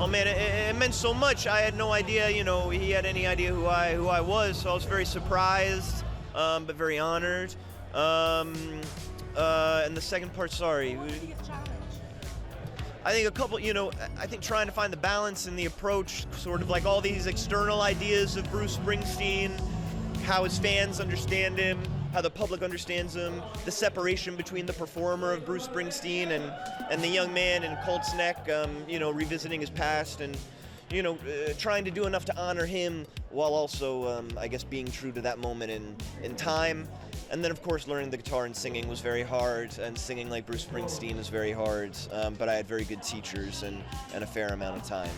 Oh man, it meant so much. I had no idea, he had any idea who I was, so I was very surprised, but very honored. And the second part, sorry. I think I think trying to find the balance in the approach, sort of like all these external ideas of Bruce Springsteen, how his fans understand him, how the public understands him, the separation between the performer of Bruce Springsteen and the young man in Colt's Neck, revisiting his past and, trying to do enough to honor him while also, I guess, being true to that moment in time. And then, of course, learning the guitar and singing was very hard, and singing like Bruce Springsteen is very hard, but I had very good teachers and a fair amount of time,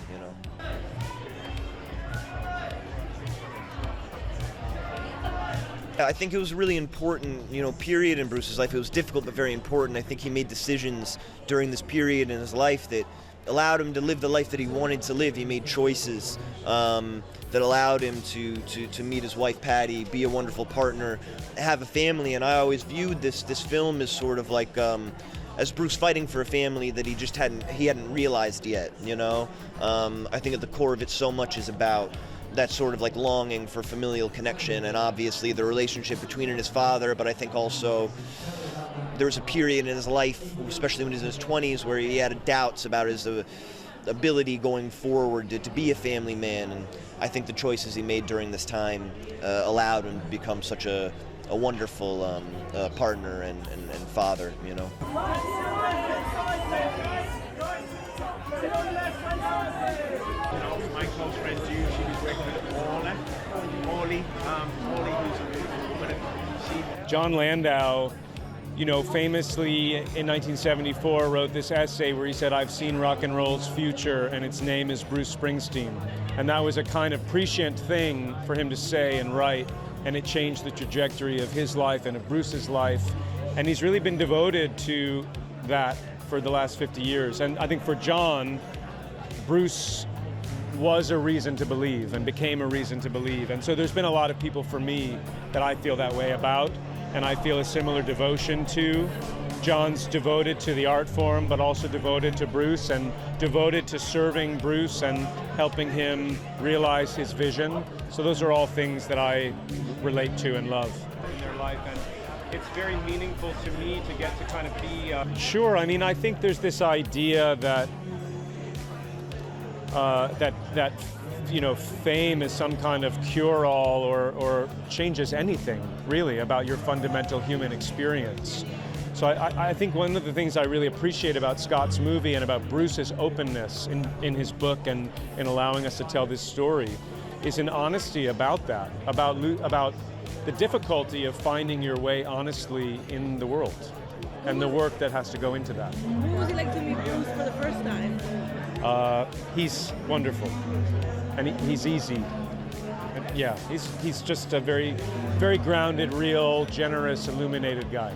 I think it was a really important, period in Bruce's life. It was difficult, but very important. I think he made decisions during this period in his life that allowed him to live the life that he wanted to live. He made choices that allowed him to meet his wife, Patty, be a wonderful partner, have a family. And I always viewed this film as sort of like as Bruce fighting for a family that he hadn't realized yet. I think at the core of it, so much is about that sort of like longing for familial connection, and obviously the relationship between him and his father, but I think also there was a period in his life, especially when he was in his 20s, where he had doubts about his ability going forward to be a family man, and I think the choices he made during this time allowed him to become such a wonderful partner and father, My close friend Jude, she was working with Morley, who's a woman at John Landau, famously in 1974 wrote this essay where he said, "I've seen rock and roll's future and its name is Bruce Springsteen." And that was a kind of prescient thing for him to say and write, and it changed the trajectory of his life and of Bruce's life. And he's really been devoted to that for the last 50 years. And I think for John, Bruce was a reason to believe and became a reason to believe. And so there's been a lot of people for me that I feel that way about, and I feel a similar devotion to. John's devoted to the art form, but also devoted to Bruce and devoted to serving Bruce and helping him realize his vision. So those are all things that I relate to and love in their life. And it's very meaningful to me to get to kind of be... Sure, I think there's this idea that fame is some kind of cure-all or changes anything, really, about your fundamental human experience. So I think one of the things I really appreciate about Scott's movie and about Bruce's openness in his book and in allowing us to tell this story is an honesty about that, about the difficulty of finding your way honestly in the world and the work that has to go into that. What was it like to meet Bruce for the first time? He's wonderful, and he's easy. And yeah, he's just a very, very grounded, real, generous, illuminated guy.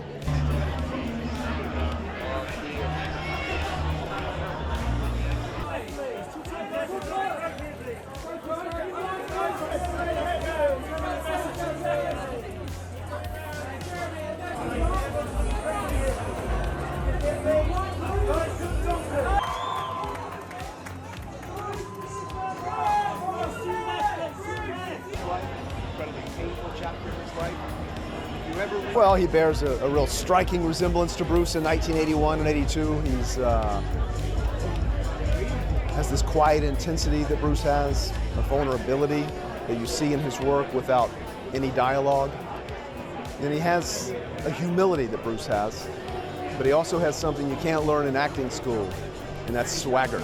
Well, he bears a real striking resemblance to Bruce in 1981 and 82. He's has this quiet intensity that Bruce has, a vulnerability that you see in his work without any dialogue. And he has a humility that Bruce has, but he also has something you can't learn in acting school, and that's swagger.